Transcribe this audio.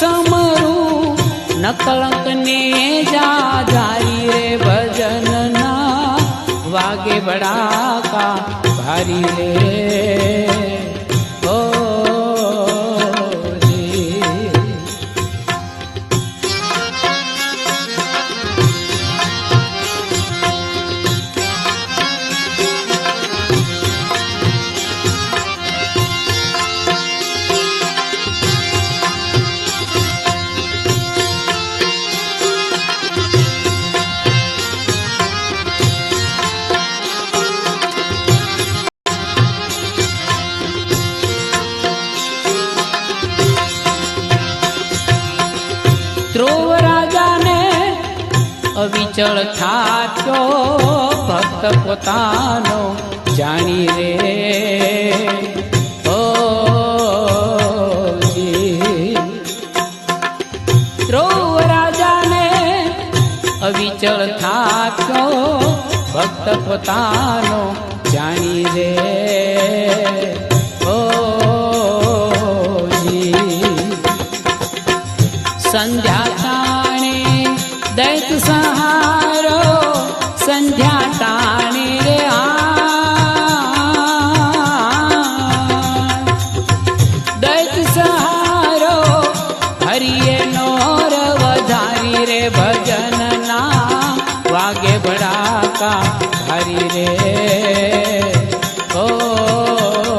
समरू नकलंक ने जा जारी रे भजन ना वागे बड़ा का भारी रे ओ ध्रुव राजा ने अविचल थाक्यो भक्त पोतानो जानी रे ओ जी। ध्रुव राजा ने अविचल थाक्यो भक्त पोतानो जानी रे ओ जी। संध्या ताणे दैत सहारो संध्या ताणे रे दैत सहारो हरिये नोर वधारी रे भजन ना वागे बड़ा का